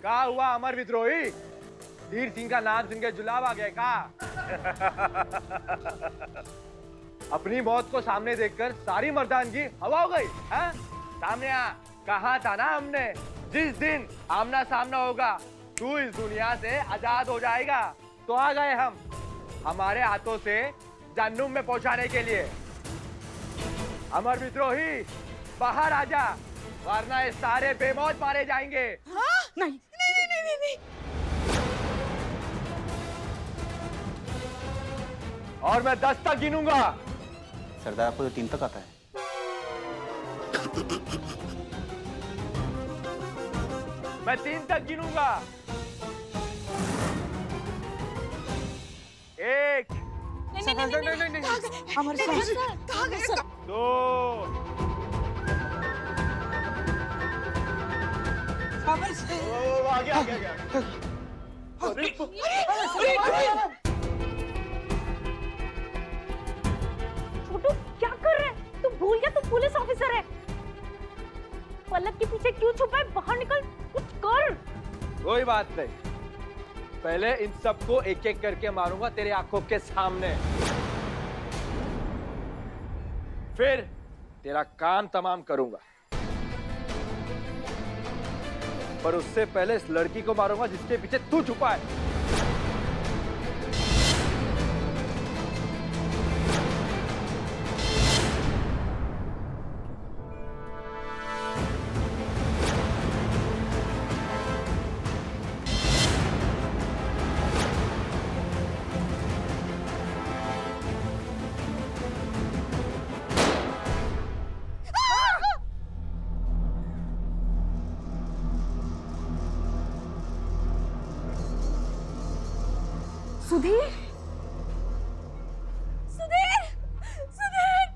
क्या हुआ अमर विद्रोही? धीर सिंह का नाम सुन के जुलाब आ गया का? अपनी मौत को सामने देखकर सारी मर्दानगी हवा हो गई है? सामने आ, कहा था ना हमने, जिस दिन आमना सामना होगा तू इस दुनिया से आजाद हो जाएगा। तो आ गए हम हमारे हाथों से जन्नुम में पहुंचाने के लिए। अमर विद्रोही बाहर आजा, वरना ये सारे बेमौत मारे जाएंगे। हाँ? नहीं नहीं नहीं नहीं नहीं। और मैं 10 तक गिनूंगा। सरदार आपको तो 3 तक आता है। मैं 3 तक गिनूंगा। 1 नहीं अमर सर कहाँ गए सर? 2 अमर सर आगे। छोटू क्या कर रहे हैं? तू भूल गया तू पुलिस ऑफिसर है। पलक के पीछे क्यों छुपा है? बाहर निकल, कुछ कर। कोई बात नहीं, पहले इन सबको एक एक करके मारूंगा तेरे आंखों के सामने, फिर तेरा काम तमाम करूंगा। पर उससे पहले इस लड़की को मारूंगा जिसके पीछे तू छुपा है। सुधीर, सुधीर, सुधीर,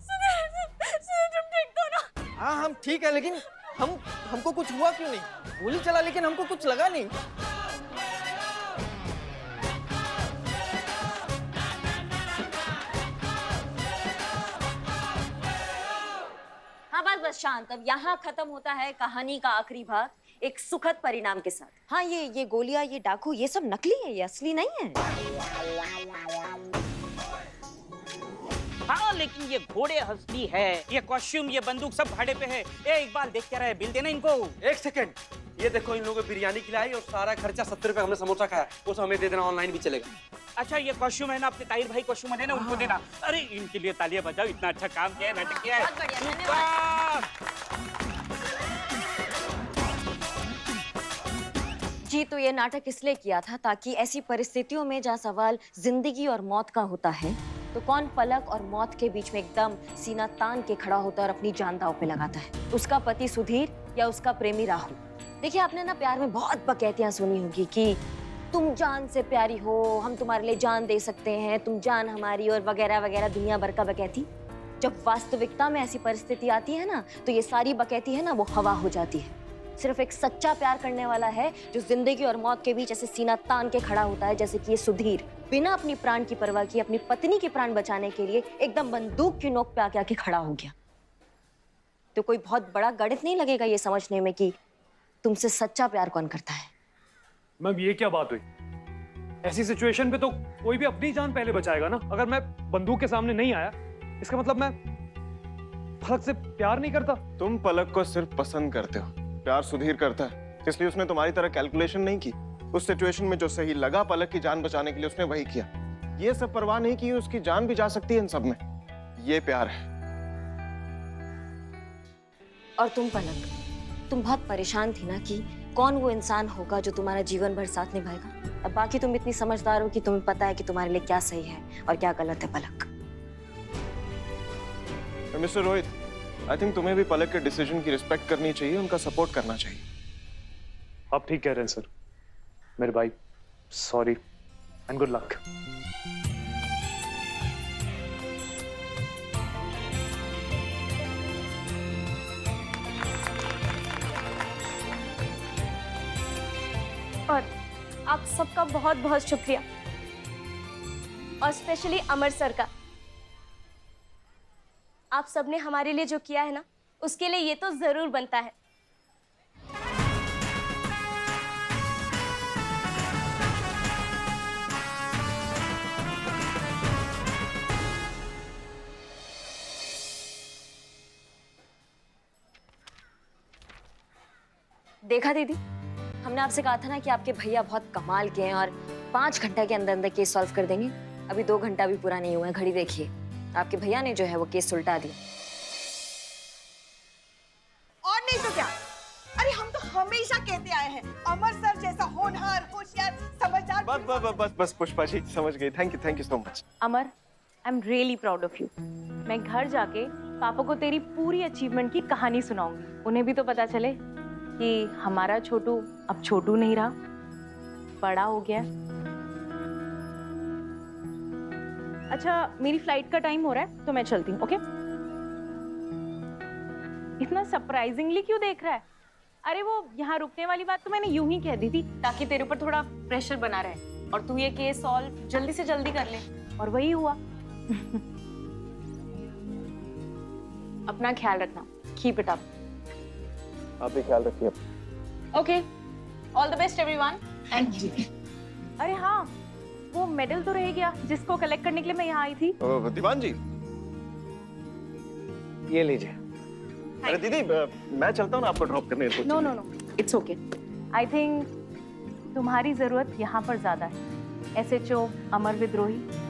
सुधीर, सुधीर, तुम ठीक तो ना? हाँ हम ठीक है, लेकिन हमको कुछ हुआ क्यों नहीं? गोली चला लेकिन हमको कुछ लगा नहीं। हाँ बस शांत। अब यहाँ खत्म होता है कहानी का आखिरी भाग एक सुखद परिणाम के साथ। हाँ ये गोलियां, ये डाकू, ये सब नकली है, ये असली नहीं है। हाँ लेकिन ये घोड़े असली है, ये कॉस्ट्यूम, ये बंदूक सब भाड़े पे है। ए इकबाल देख क्या रहा है? बिल देना इनको। 1 सेकंड, ये देखो इन लोगों को बिरयानी खिलाई और सारा खर्चा 70 रुपए हमने समोसा खाया, वो सब हमें दे देना, ऑनलाइन भी चलेगा। अच्छा ये कॉस्ट्यूम है ना, अपने ताहिर भाई कॉस्ट्यूम है ना, उनको देना। अरे इनके लिए तालियां बजाओ, इतना अच्छा काम किया है, नाटक किया है। बहुत बढ़िया, धन्यवाद। जी तो ये नाटक इसलिए किया था ताकि ऐसी परिस्थितियों में जहाँ सवाल जिंदगी और मौत का होता है तो कौन पलक और मौत के बीच में एकदम सीना तान के खड़ा होता है और अपनी जान दांव पे लगाता है, उसका पति सुधीर या उसका प्रेमी राहुल। देखिए आपने ना प्यार में बहुत बकैतियां सुनी होगी कि तुम जान से प्यारी हो, हम तुम्हारे लिए जान दे सकते हैं, तुम जान हमारी, और वगैरह वगैरह दुनिया भर का बकैती। जब वास्तविकता में ऐसी परिस्थिति आती है ना तो ये सारी बकैती है ना वो हवा हो जाती है। सिर्फ एक सच्चा प्यार करने वाला है जो जिंदगी और मौत के बीच ऐसे सीना तान के खड़ा होता है, जैसे कि ये सुधीर बिना अपनी प्राण की परवाह किए अपनी पत्नी की प्राण बचाने के लिए एकदम बंदूक की नोक पे आके खड़ा हो गया। तो कोई बहुत बड़ा गणित नहीं लगेगा ये समझने में कि तुमसे सच्चा प्यार कौन करता है। मैम ये क्या बात हुई? ऐसी सिचुएशन पे तो कोई भी अपनी जान पहले बचाएगा ना। अगर मैं बंदूक के सामने नहीं आया इसका मतलब मैं पलक से प्यार नहीं करता। तुम पलक को सिर्फ पसंद करते हो, प्यार सुधीर करता है, इसलिए उसने तुम्हारी तरह कैलकुलेशन नहीं की। उस सिचुएशन में जो सही लगा पलक की जान बचाने के लिए उसने वही किया। ये सब परवाह नहीं की उसकी जान भी जा सकती है इन सब में। ये प्यार है। और तुम पलक, तुम बहुत परेशान थी ना कि कौन वो इंसान होगा जो तुम्हारा जीवन भर साथ निभाएगा। अब बाकी तुम इतनी समझदार हो कि तुम्हें पता है कि तुम्हारे लिए क्या सही है और क्या गलत है। पलक, मिस्टर रोहित, आई थिंक तुम्हें भी पलक के डिसीजन की रिस्पेक्ट करनी चाहिए, उनका सपोर्ट करना चाहिए। आप ठीक कह रहे हैं सर। मेरे भाई सॉरी एंड गुड लक। और आप सबका बहुत बहुत शुक्रिया, और स्पेशली अमर सर का। आप सबने हमारे लिए जो किया है ना उसके लिए ये तो जरूर बनता है। देखा दीदी, हमने आपसे कहा था ना कि आपके भैया बहुत कमाल के हैं और 5 घंटे के अंदर अंदर केस सॉल्व कर देंगे। अभी 2 घंटा भी पूरा नहीं हुआ है, घड़ी देखिए। आपके भैया ने जो है वो केस सुलटा दिया। और नहीं तो क्या, अरे हम तो हमेशा कहते आए हैं अमर सर जैसा होनहार, होशियार, समझदार। बस बस बस बस बस पुष्पा जी समझ गई। Thank you so much. Amar, I am really proud of you. मैं घर जाके पापा को तेरी पूरी अचीवमेंट की कहानी सुनाऊंगी। उन्हें भी तो पता चले कि हमारा छोटू अब छोटू नहीं रहा, बड़ा हो गया। अच्छा, मेरी फ्लाइट का टाइम हो रहा है तो मैं चलती हूँ, ओके? इतना सरप्राइजिंगली क्यों देख रहा है? अरे वो यहाँ रुकने वाली बात तो मैंने यूं ही कह दी थी ताकि तेरे ऊपर थोड़ा प्रेशर बना रहे और तू ये केस सॉल्व जल्दी से जल्दी कर ले, और वही हुआ। अपना ख्याल रखना, कीप इट अप। आप भी ख्याल रखिए। Okay, all the best everyone. Thank you. अरे हाँ, वो मेडल तो रह गया जिसको कलेक्ट करने के लिए मैं यहाँ आई थी। दीवान जी ये लीजिए। अरे दीदी मैं चलता हूँ ना आपको ड्रॉप करने। No no no, it's okay. I think तुम्हारी जरूरत यहाँ पर ज्यादा है। SHO अमर विद्रोही।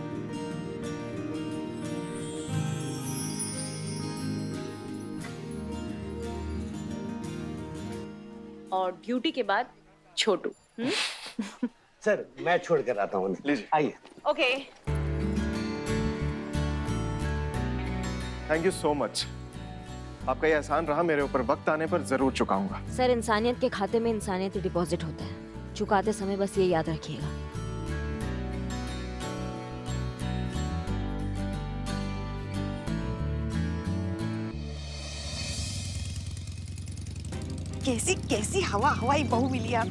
और ड्यूटी के बाद छोटू। सर मैं छोड़ कर आता हूँ। लीजिए। आइए। Okay. Thank you so much. आपका ये एहसान रहा, मेरे ऊपर वक्त आने पर जरूर चुकाऊंगा। सर, इंसानियत के खाते में इंसानियत ही डिपॉजिट होता है। चुकाते समय बस ये याद रखिएगा। कैसी कैसी हवाई बहू मिली है,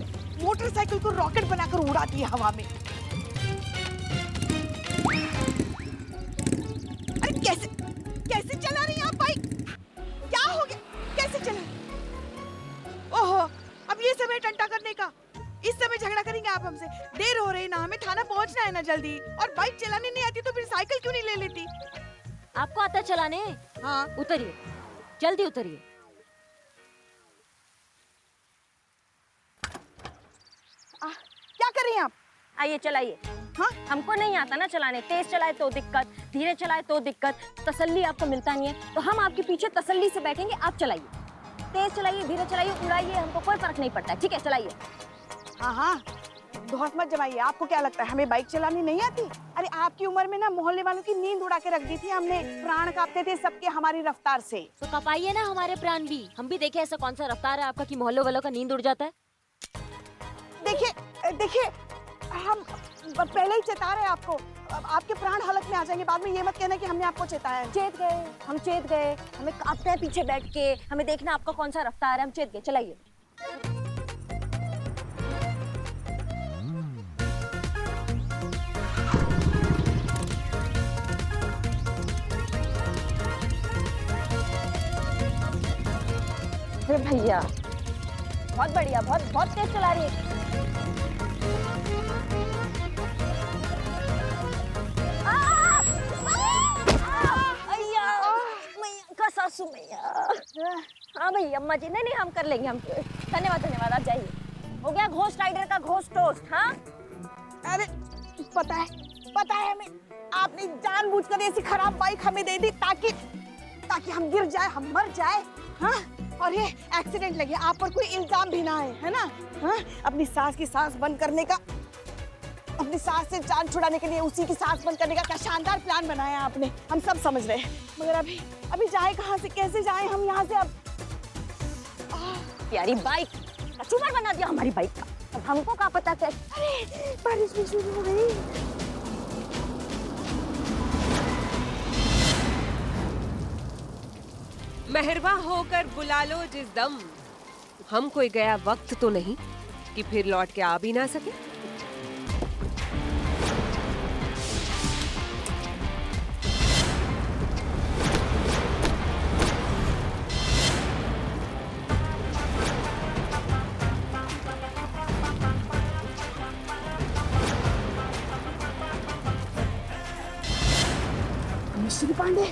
मोटरसाइकिल को रॉकेट बनाकर उड़ाती है हवा में। अरे कैसे कैसे चला रही हैं आप बाइक? क्या हो गया, कैसे चला? ओहो, अब ये समय टंटा करने का, इस समय झगड़ा करेंगे आप हमसे? देर हो रही ना, हमें थाना पहुंचना है ना जल्दी। और बाइक चलाने नहीं आती तो फिर साइकिल क्यों नहीं ले लेती? आपको आता चलाने? हाँ। उतरिए, जल्दी उतरिए। क्या कर रही हैं आप? आइए चलाइए। हाँ? हमको नहीं आता ना चलाने, तेज चलाए तो दिक्कत, धीरे चलाए तो दिक्कत, तसल्ली आपको मिलता नहीं है, तो हम आपके पीछे तसल्ली से बैठेंगे। आप चलाइए, तेज चलाइए, धीरे चलाइए, उड़ाइए, हमको कोई फर्क नहीं पड़ता है। ठीक है, चलाइए। हाँ हाँ, धौस मत जमाइए। आपको क्या लगता है हमें बाइक चलानी नहीं आती? अरे आपकी उम्र में ना मोहल्ले वालों की नींद उड़ा के रख दी थी हमने। प्राण कांपते थे सबके हमारी रफ्तार से। तो कपाइए ना हमारे प्राण भी, हम भी देखे ऐसा कौन सा रफ्तार है आपका कि मोहल्ले वालों का नींद उड़ जाता है। देखिए देखिए, हम पहले ही चेता रहे आपको, आपके प्राण हलक में आ जाएंगे। बाद में ये मत कहना कि हमने आपको चेताया। चेत गए, हम चेत गए, हमें कांपते हैं पीछे बैठ के, हमें देखना आपका कौन सा रफ्तार है, हम चेत गए। चलाइए। अरे भैया, बहुत बढ़िया, बहुत बहुत तेज चला रही है। सासू मैया। हाँ भैया, अम्मा जी। नहीं नहीं, हम कर लेंगे, हम। धन्यवाद धन्यवाद, आप जाइए। हो गया घोस्ट राइडर का घोस्ट टोस्ट। हाँ, अरे पता है हमें, आपने जानबूझकर ऐसी खराब बाइक हमें दे दी ताकि हम गिर जाए, हम मर जाए। हाँ, और ये एक्सीडेंट लगे, आप पर कोई इल्जाम भी ना है ना? हाँ, अपनी सास की सांस बंद करने का, अपनी सास से जान छुड़ाने के लिए उसी की सांस बंद करने का क्या शानदार प्लान बनाया आपने। हम सब समझ रहे हैं, मगर अभी जाए कहाँ से, कैसे जाए हम यहाँ से? अब प्यारी बाइक कचूमर बना दिया हमारी बाइक का। अब हमको क्या पता कैसे। अरे बारिश भी शुरू हो गई। मेहरबा होकर बुला लो जिस दम। हम कोई गया वक्त तो नहीं कि फिर लौट के आ भी ना सके। मिस्टर पांडे,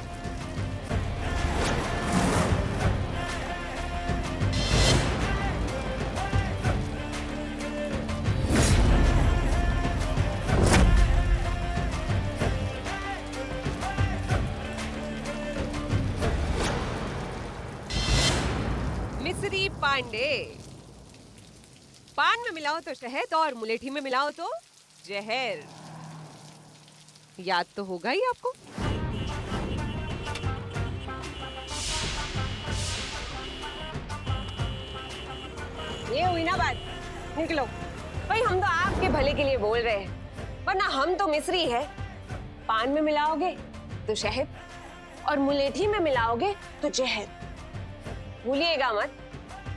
पान में मिलाओ तो शहद और मुलेठी में मिलाओ तो जहर। याद तो होगा ही आपको। ये हुई ना बात, निकलो। भाई हम तो आपके भले के लिए बोल रहे हैं, वरना हम तो मिस्री है। पान में मिलाओगे तो शहद और मुलेठी में मिलाओगे तो जहर। भूलिएगा मत,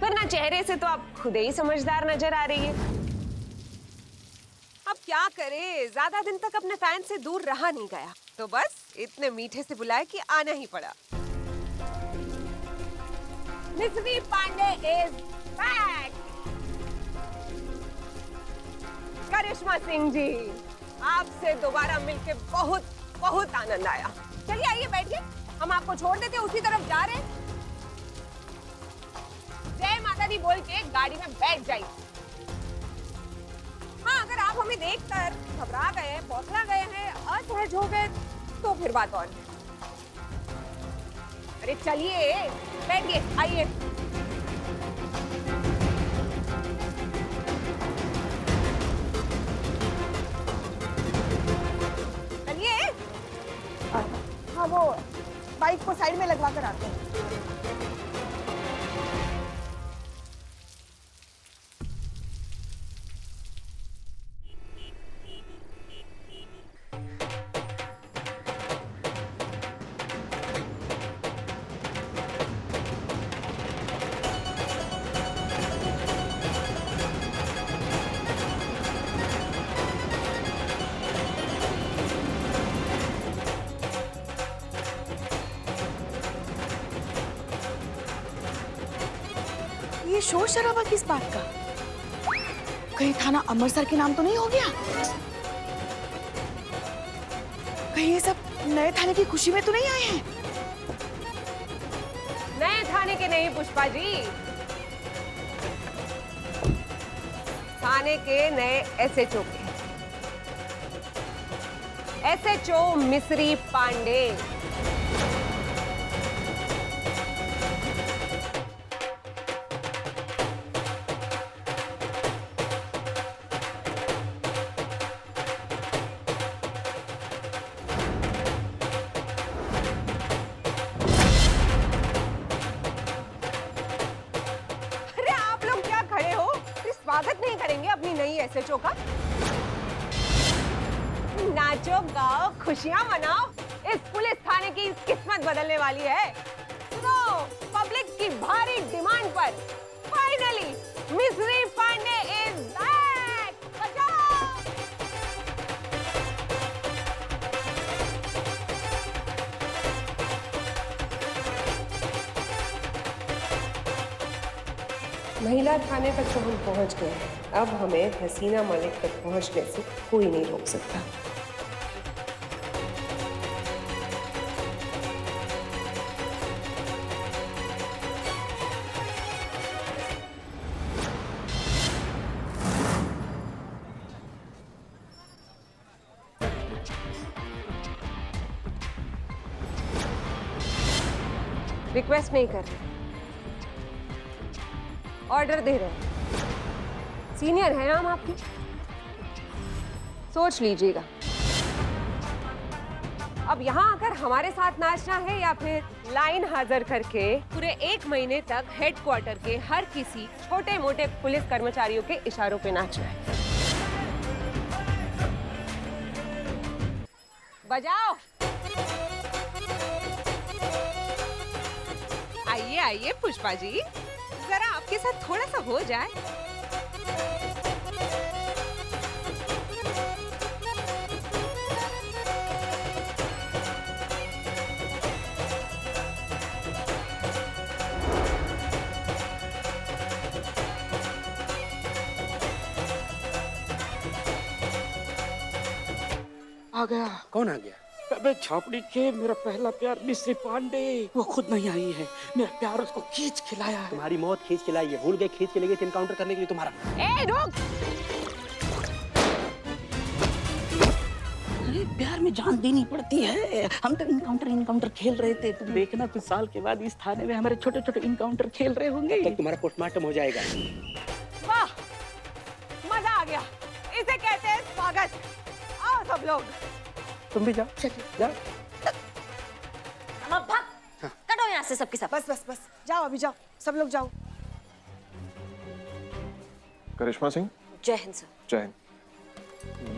वरना चेहरे से तो आप खुद ही समझदार नजर आ रही है। अब क्या करे, ज्यादा दिन तक अपने फैन से दूर रहा नहीं गया, तो बस इतने मीठे से बुलाए कि आना ही पड़ा। मिस्री पांडे इज बैक। करिश्मा सिंह जी, आपसे दोबारा मिलके बहुत बहुत आनंद आया। चलिए आइए बैठिए, हम आपको छोड़ देते हैं, उसी तरफ जा रहे हैं। जय माता दी बोल के गाड़ी में बैठ जाइए। हाँ, अगर आप हमें देखकर घबरा गए, बौखला गए हैं, असहज हो गए तो फिर बात और है। अरे चलिए बैठिए, आइए। चलिए। हाँ, वो बाइक को साइड में लगवा कर आते हैं। ये शोर शराबा किस बात का? कहीं थाना अमृतसर के नाम तो नहीं हो गया? कहीं ये सब नए थाने की खुशी में तो नहीं आए हैं? नए थाने के नहीं पुष्पा जी, थाने के नए एसएचओ के। एसएचओ मिस्री पांडे। स्वागत नहीं करेंगे अपनी नई एसएचओ का? नाचो गाओ, खुशियां मनाओ, इस पुलिस थाने की किस्मत बदलने वाली है। सुनो, पब्लिक की भारी डिमांड पर फाइनली मिस्री पांडे इज बैक। बजाओ। महिला थाने तक तो हम पहुंच गए, अब हमें हसीना मलिक तक पहुंचने से कोई नहीं रोक सकता। रिक्वेस्ट नहीं कर रहे, ऑर्डर दे रहे हैं। सीनियर हैं हम आपके, सोच लीजिएगा। अब यहाँ आकर हमारे साथ नाचना है या फिर लाइन हाजिर करके पूरे 1 महीने तक हेडक्वार्टर के हर किसी छोटे मोटे पुलिस कर्मचारियों के इशारों पे नाचना है। बजाओ। आइए आइए पुष्पा जी, जरा आपके साथ थोड़ा सा हो जाए। आ गया। कौन आ गया? अबे छापड़ी के मेरा पहला प्यार मिस्री पांडे, वो खुद नहीं आई है। मेरा प्यार उसको खींच खिलाया है। तुम्हारी मौत खींच के लाई है, भूल गए खींच के ले गए थे इनकाउंटर करने के लिए तुम्हारा। ए रुक! अरे प्यार में जान देनी पड़ती है। हम तो इनकाउंटर खेल रहे थे। तुम देखना कुछ साल के बाद इस थाने में हमारे छोटे छोटे इनकाउंटर खेल रहे होंगे। तब तुम्हारा पोस्टमार्टम हो जाएगा। वाह, सब लोग। तुम भी जाओ, जाओ। अब भाग, कटो यहाँ से सबके सब। बस बस बस, जाओ अभी जाओ, सब लोग जाओ। करिश्मा सिंह, जय हिंद सर। जय हिंद।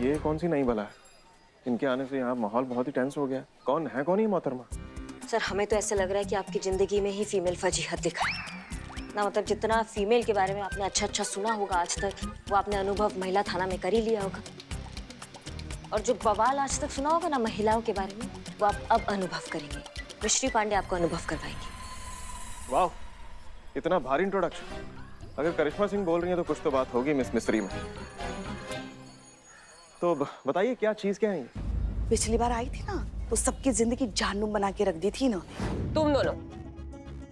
ये कौन सी नई बला है? इनके आने से यहाँ माहौल बहुत ही टेंस हो गया। कौन ये मोहतरमा? सर हमें तो ऐसे लग रहा है कि आपकी जिंदगी में ही फीमेल फजीहत लिखा है ना। मतलब जितना फीमेल के बारे में आपने अच्छा अच्छा सुना होगा आज तक, वो आपने अनुभव महिला थाना में कर ही लिया होगा। और जो बवाल आज तक सुना होगा ना महिलाओं के बारे में, वो आप अब अनुभव करेंगे। मिश्री पांडे आपको अनुभव करवाएंगी। वाह, इतना भारी इंट्रोडक्शन। अगर करिश्मा सिंह बोल रही है तो कुछ तो बात होगी मिस मिस्त्री में। तो बताइए क्या चीज क्या है ये? पिछली बार आई थी ना, तो सबकी जिंदगी जहन्नुम बना के रख दी थी इन्होंने। तुम दोनों,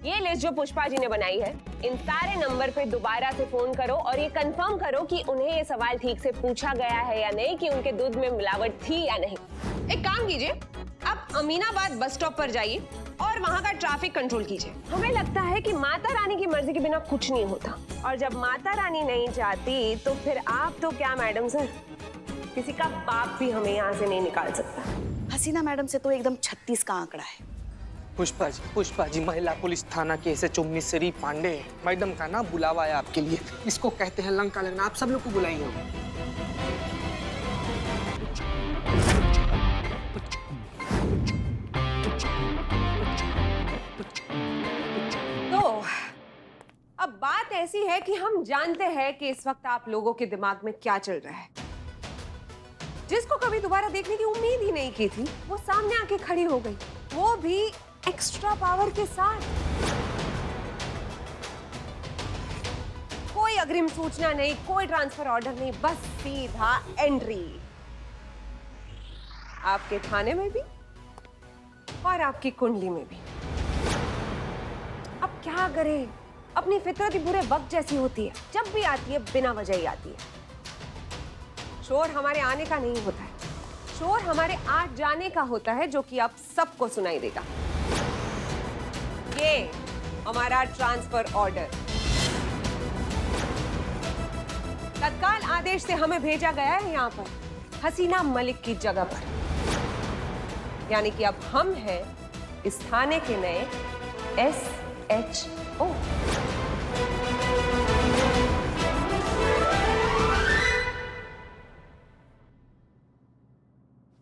ये लिस्ट जो पुष्पा जी ने बनाई है, इन सारे नंबर पे दोबारा से फोन करो और ये कंफर्म करो कि उन्हें ये सवाल ठीक से पूछा गया है या नहीं, कि उनके दूध में मिलावट थी या नहीं। एक काम कीजिए, आप अमीनाबाद बस स्टॉप पर जाइए और वहाँ का ट्रैफिक कंट्रोल कीजिए। हमें लगता है कि माता रानी की मर्जी के बिना कुछ नहीं होता, और जब माता रानी नहीं चाहती तो फिर आप तो क्या मैडम सर, किसी का बाप भी हमें यहाँ से नहीं निकाल सकता। हसीना मैडम से तो एकदम 36 का आंकड़ा है। पुष्पा जी महिला पुलिस थाना के SHO मिश्री पांडे मैडम का ना बुलावा है आपके लिए। इसको कहते हैं लंका लगना। आप सब लोग को बुलाएंगे। तो अब बात ऐसी है कि हम जानते हैं कि इस वक्त आप लोगों के दिमाग में क्या चल रहा है। जिसको कभी दोबारा देखने की उम्मीद ही नहीं की थी, वो सामने आके खड़ी हो गई, वो भी एक्स्ट्रा पावर के साथ। कोई अग्रिम सूचना नहीं, कोई ट्रांसफर ऑर्डर नहीं, बस सीधा एंट्री आपके थाने में भी और आपकी कुंडली में भी। अब क्या करें, अपनी फितरत ही बुरे वक्त जैसी होती है, जब भी आती है बिना वजह ही आती है। शोर हमारे आने का नहीं होता है, शोर हमारे आ जाने का होता है, जो कि आप सबको सुनाई देगा। ये हमारा ट्रांसफर ऑर्डर तत्काल आदेश से हमें भेजा गया है यहाँ पर, हसीना मलिक की जगह पर। यानी कि अब हम हैं इस थाने के नए SHO।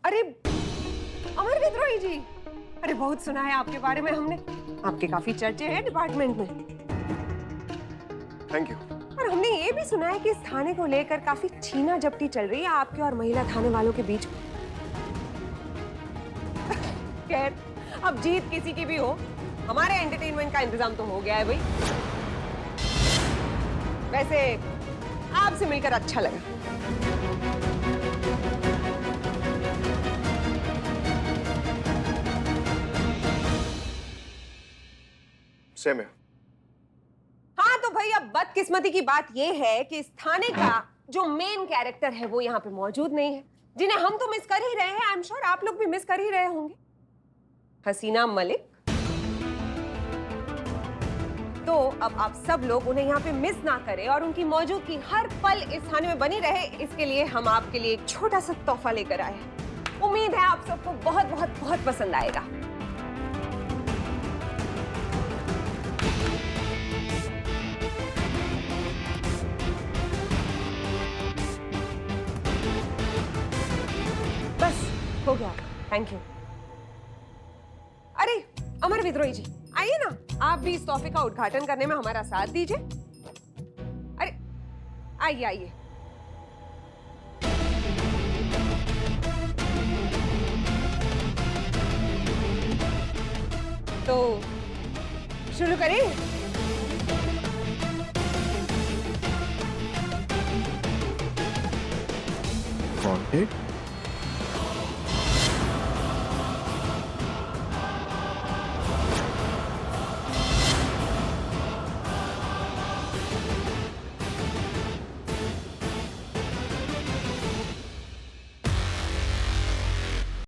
अरे अमर विद्रोही जी, अरे बहुत सुना है आपके बारे में हमने, आपके काफी चर्चे हैं डिपार्टमेंट में। Thank you. और हमने ये भी सुना है कि इस थाने को लेकर काफी छीना झपटी चल रही है आपके और महिला थाने वालों के बीच में। खैर, अब जीत किसी की भी हो, हमारे एंटरटेनमेंट का इंतजाम तो हो गया है भाई। वैसे आपसे मिलकर अच्छा लगा। सेम है। हाँ तो भाई, अब बदकिस्मती की बात यह है कि इस थाने का जो मेन कैरेक्टर है वो यहाँ पे मौजूद नहीं है, जिन्हें हम तो मिस कर ही रहे हैं। आई एम श्योर आप लोग भी मिस कर ही रहे होंगे। हसीना मलिक। तो अब आप सब लोग उन्हें यहाँ पे मिस ना करें और उनकी मौजूदगी हर पल इस थाने में बनी रहे, इसके लिए हम आपके लिए एक छोटा सा तोहफा लेकर आए हैं। उम्मीद है आप सबको बहुत बहुत बहुत पसंद आएगा। बस हो गया, थैंक यू। अरे अमर विद्रोही जी, आइए ना, आप भी इस तोहफे का उद्घाटन करने में हमारा साथ दीजिए। अरे आइए आइए। तो शुरू करें? Wanted